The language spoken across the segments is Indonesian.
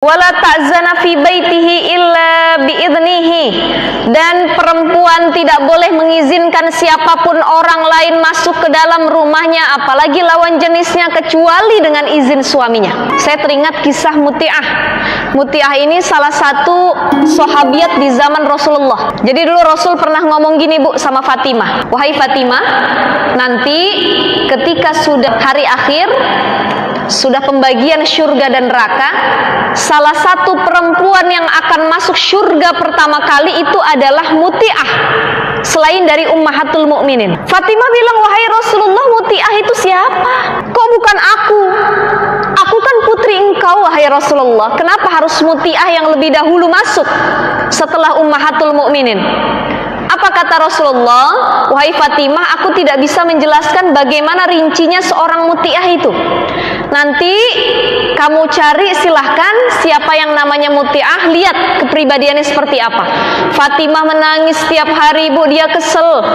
Wala ta'zana fi baitihi illa biidnihi, dan perempuan tidak boleh mengizinkan siapapun orang lain masuk ke dalam rumahnya, apalagi lawan jenisnya, kecuali dengan izin suaminya. Saya teringat kisah Muti'ah. Muti'ah ini salah satu sahabiat di zaman Rasulullah. Jadi dulu Rasul pernah ngomong gini, Bu, sama Fatimah, wahai Fatimah, nanti ketika sudah hari akhir, sudah pembagian syurga dan neraka, salah satu perempuan yang akan masuk syurga pertama kali itu adalah Muti'ah, selain dari Ummahatul Mukminin. Fatimah bilang, wahai Rasulullah, Muti'ah itu siapa? Kok bukan aku? Aku kan putri engkau, wahai Rasulullah. Kenapa harus Muti'ah yang lebih dahulu masuk setelah Ummahatul Mukminin? Apa kata Rasulullah? Wahai Fatimah, aku tidak bisa menjelaskan bagaimana rincinya seorang Muti'ah itu. Nanti kamu cari, silahkan, siapa yang namanya Muti'ah, lihat kepribadiannya seperti apa. Fatimah menangis setiap hari, Bu, dia kesel.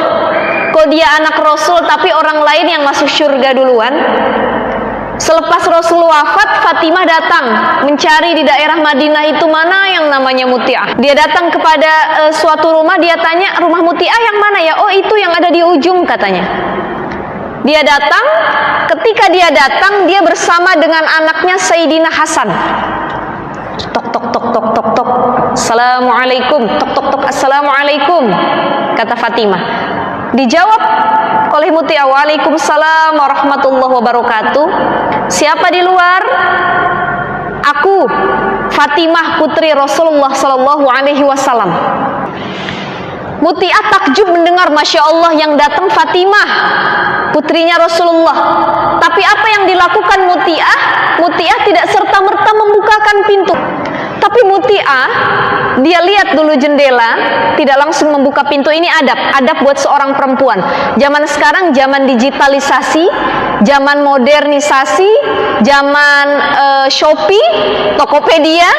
Kok dia anak Rasul tapi orang lain yang masuk surga duluan? Selepas Rasul wafat, Fatimah datang mencari di daerah Madinah itu mana yang namanya Muti'ah. Dia datang kepada suatu rumah, dia tanya, rumah Muti'ah yang mana ya? Oh, itu yang ada di ujung, katanya. Dia datang, ketika dia datang, dia bersama dengan anaknya Sayyidina Hasan. Tok tok tok tok tok tok, Assalamualaikum. Tok tok tok, Assalamualaikum, kata Fatimah. Dijawab oleh Muti'ah, Waalaikumsalam warahmatullahi wabarakatuh. Siapa di luar? Aku, Fatimah, putri Rasulullah sallallahu alaihi wasallam. Muti'ah takjub mendengar, Masya Allah, yang datang Fatimah, putrinya Rasulullah. Tapi apa yang dilakukan Muti'ah? Muti'ah tidak serta-merta membukakan pintu. Tapi Muti'ah, dia lihat dulu jendela, tidak langsung membuka pintu. Ini adab buat seorang perempuan. Zaman sekarang zaman digitalisasi, zaman modernisasi, zaman Shopee, Tokopedia.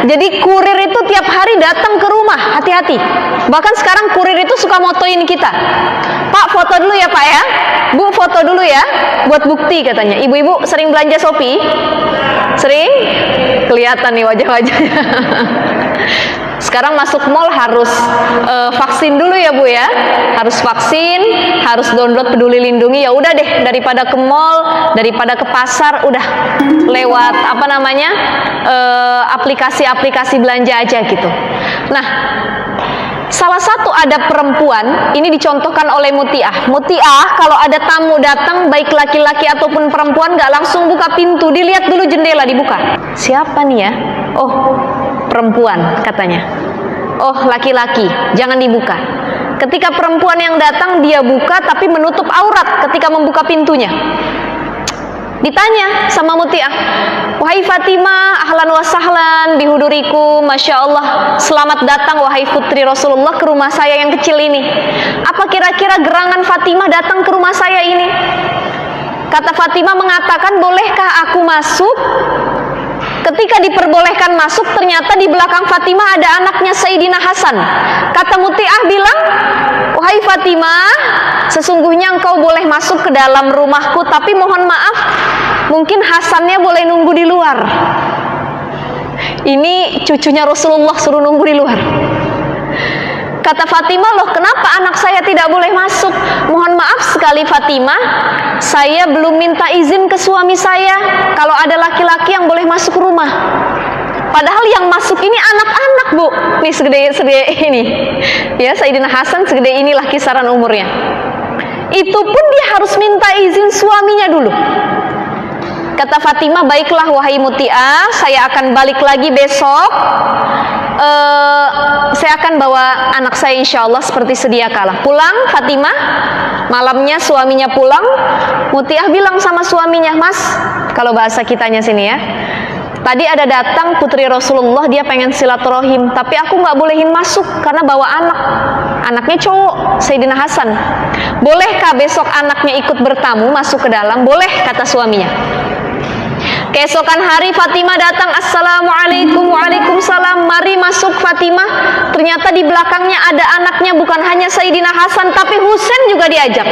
Jadi kurir itu tiap hari datang ke rumah, hati-hati. Bahkan sekarang kurir itu suka motoin kita. Pak, foto dulu ya Pak ya. Bu, foto dulu ya, buat bukti katanya. Ibu-ibu sering belanja Shopee? Sering? Kelihatan nih wajah-wajahnya. Sekarang masuk mall harus vaksin dulu ya Bu ya. Harus vaksin, harus download Peduli Lindungi. Ya udah deh, daripada ke mall, daripada ke pasar, udah lewat apa namanya, aplikasi-aplikasi belanja aja gitu. Nah, salah satu adab perempuan ini dicontohkan oleh Muti'ah. Muti'ah kalau ada tamu datang, baik laki-laki ataupun perempuan, gak langsung buka pintu, dilihat dulu jendela dibuka. Siapa nih ya? Oh, perempuan katanya. Oh, laki-laki, jangan dibuka. Ketika perempuan yang datang, dia buka tapi menutup aurat ketika membuka pintunya. Ditanya sama Muti'ah, wahai Fatimah, ahlan wa sahlan bihuduriku, Masya Allah, selamat datang wahai putri Rasulullah ke rumah saya yang kecil ini. Apa kira-kira gerangan Fatimah datang ke rumah saya ini? Kata Fatimah mengatakan, bolehkah aku masuk? Ketika diperbolehkan masuk, ternyata di belakang Fatimah ada anaknya Sayyidina Hasan. Kata Muti'ah bilang, wahai Fatimah, sesungguhnya engkau boleh masuk ke dalam rumahku, tapi mohon maaf, mungkin Hasannya boleh nunggu di luar. Ini cucunya Rasulullah suruh nunggu di luar. Kata Fatimah, loh kenapa anak saya tidak boleh masuk? Mohon maaf sekali Fatimah, saya belum minta izin ke suami saya kalau ada laki-laki yang boleh masuk rumah. Padahal yang masuk ini anak-anak Bu. Nih segede ini. Ya, Sayyidina Hasan segede inilah kisaran umurnya. Itu pun dia harus minta izin suaminya dulu. Kata Fatimah, baiklah wahai Muti'ah, saya akan balik lagi besok. Saya akan bawa anak saya insya Allah seperti sedia kala. Pulang Fatimah, malamnya suaminya pulang. Muti'ah bilang sama suaminya, Mas, kalau bahasa kitanya sini ya, tadi ada datang putri Rasulullah, dia pengen silaturahim, tapi aku nggak bolehin masuk karena bawa anak. Anaknya cowok, Sayyidina Hasan. Bolehkah besok anaknya ikut bertamu masuk ke dalam? Boleh, kata suaminya. Keesokan hari Fatimah datang, Assalamualaikum, Waalaikumsalam, mari masuk Fatimah. Ternyata di belakangnya ada anaknya, bukan hanya Sayyidina Hasan, tapi Husain juga diajak.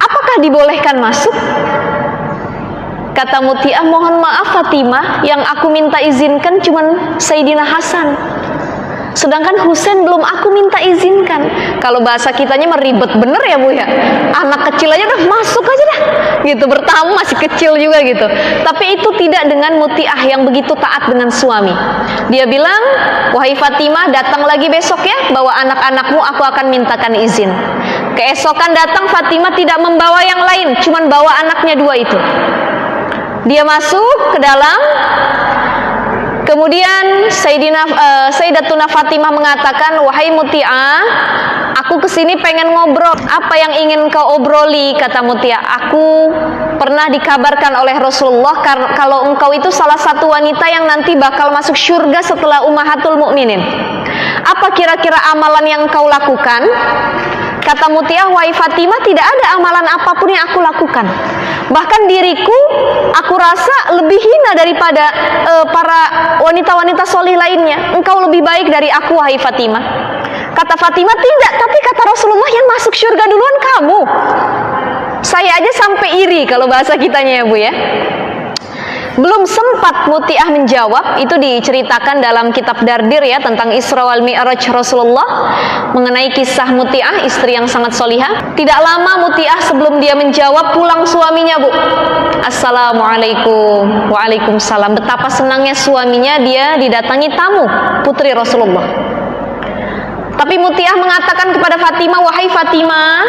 Apakah dibolehkan masuk? Kata Muti'ah, mohon maaf Fatimah, yang aku minta izinkan cuman Sayyidina Hasan, sedangkan Husain belum aku minta izinkan. Kalau bahasa kitanya meribet bener ya Bu ya, anak kecil aja udah masuk aja dah gitu, bertamu masih kecil juga gitu. Tapi itu tidak dengan Muti'ah yang begitu taat dengan suami. Dia bilang, wahai Fatimah, datang lagi besok ya, bawa anak-anakmu, aku akan mintakan izin. Keesokan datang, Fatimah tidak membawa yang lain, cuman bawa anaknya dua itu. Dia masuk ke dalam. Kemudian Sayyidatuna Fatimah mengatakan, wahai Muti'ah, aku kesini pengen ngobrol. Apa yang ingin kau obroli? Kata Muti'ah, aku pernah dikabarkan oleh Rasulullah kalau engkau itu salah satu wanita yang nanti bakal masuk surga setelah Ummahatul Mukminin. Apa kira-kira amalan yang kau lakukan? Kata Muti'ah, wahai Fatimah, tidak ada amalan apapun yang aku lakukan. Bahkan diriku, aku rasa lebih hina daripada para wanita-wanita solih lainnya. Engkau lebih baik dari aku, wahai Fatimah. Kata Fatimah, tidak, tapi kata Rasulullah yang masuk surga duluan kamu. Saya aja sampai iri kalau bahasa kitanya ya Bu ya. Belum sempat Muti'ah menjawab, itu diceritakan dalam kitab Dardir ya, tentang Isra wal Mi'raj Rasulullah, mengenai kisah Muti'ah, istri yang sangat solihah. Tidak lama Muti'ah sebelum dia menjawab, pulang suaminya Bu. Assalamualaikum. Waalaikumsalam. Betapa senangnya suaminya dia didatangi tamu putri Rasulullah. Tapi Muti'ah mengatakan kepada Fatimah, wahai Fatimah,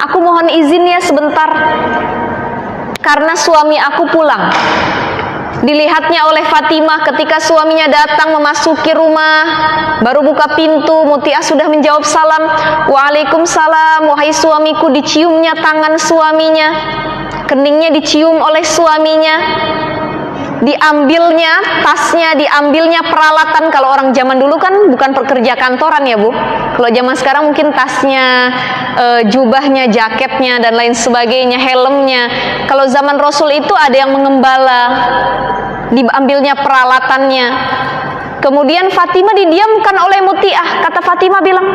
aku mohon izin ya sebentar, karena suami aku pulang. Dilihatnya oleh Fatimah ketika suaminya datang memasuki rumah, baru buka pintu, Muti'ah sudah menjawab salam. Waalaikumsalam. Wahai suamiku. Diciumnya tangan suaminya, keningnya dicium oleh suaminya, diambilnya tasnya, diambilnya peralatan. Kalau orang zaman dulu kan bukan pekerja kantoran ya Bu. Kalau zaman sekarang mungkin tasnya, jubahnya, jaketnya dan lain sebagainya, helmnya. Kalau zaman Rasul itu ada yang mengembala, diambilnya peralatannya. Kemudian Fatimah didiamkan oleh Muti'ah. Kata Fatimah bilang,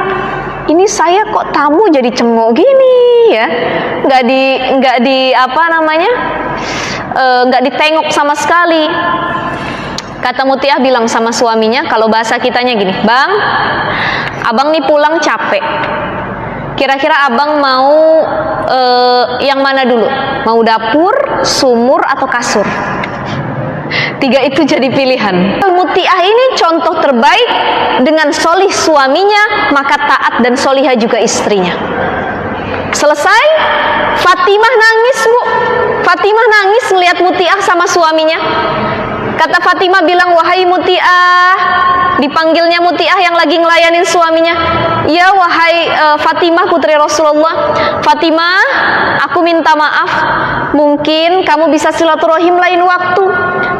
ini saya kok tamu jadi cengok gini ya, nggak ditengok sama sekali. Kata Muti'ah bilang sama suaminya, kalau bahasa kitanya gini, bang, abang nih pulang capek, kira-kira abang mau yang mana dulu? Mau dapur, sumur, atau kasur? Tiga itu jadi pilihan. Muti'ah ini contoh terbaik. Dengan solih suaminya, maka taat dan solihah juga istrinya. Selesai, Fatimah nangis Bu. Fatimah nangis melihat Muti'ah sama suaminya. Kata Fatimah bilang, wahai Muti'ah. Dipanggilnya Muti'ah yang lagi ngelayanin suaminya. Ya wahai Fatimah putri Rasulullah. Fatimah, aku minta maaf, mungkin kamu bisa silaturahim lain waktu,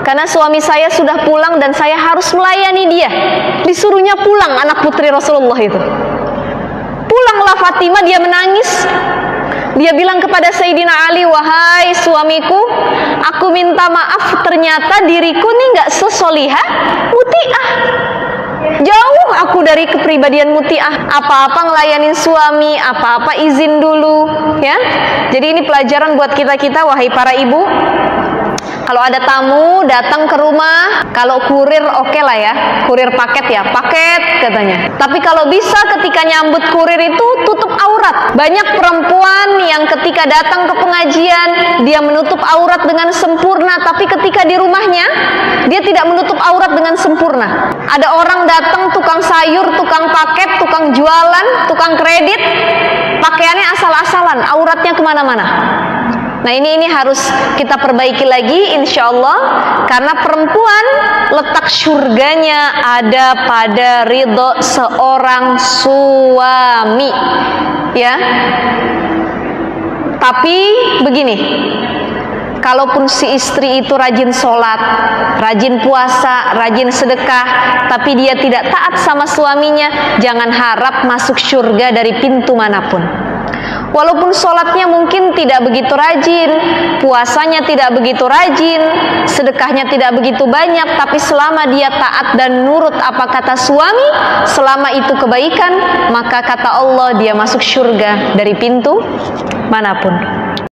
karena suami saya sudah pulang dan saya harus melayani dia. Disuruhnya pulang anak putri Rasulullah itu. Pulanglah Fatimah, dia menangis. Dia bilang kepada Sayyidina Ali, wahai suamiku, aku minta maaf, ternyata diriku nih nggak sesolihah Muti'ah. Jauh aku dari kepribadian Muti'ah. Apa-apa ngelayanin suami, apa-apa izin dulu ya. Jadi ini pelajaran buat kita-kita, wahai para ibu. Kalau ada tamu datang ke rumah, kalau kurir oke lah ya, kurir paket ya, paket katanya. Tapi kalau bisa ketika nyambut kurir itu tutup aurat. Banyak perempuan yang ketika datang ke pengajian, dia menutup aurat dengan sempurna, tapi ketika di rumahnya, dia tidak menutup aurat dengan sempurna. Ada orang datang, tukang sayur, tukang paket, tukang jualan, tukang kredit, pakaiannya asal-asalan, auratnya kemana-mana. Nah ini harus kita perbaiki lagi insya Allah, karena perempuan letak surganya ada pada ridho seorang suami ya. Tapi begini, kalaupun si istri itu rajin sholat, rajin puasa, rajin sedekah, tapi dia tidak taat sama suaminya, jangan harap masuk surga dari pintu manapun. Walaupun sholatnya mungkin tidak begitu rajin, puasanya tidak begitu rajin, sedekahnya tidak begitu banyak, tapi selama dia taat dan nurut apa kata suami, selama itu kebaikan, maka kata Allah dia masuk surga dari pintu manapun.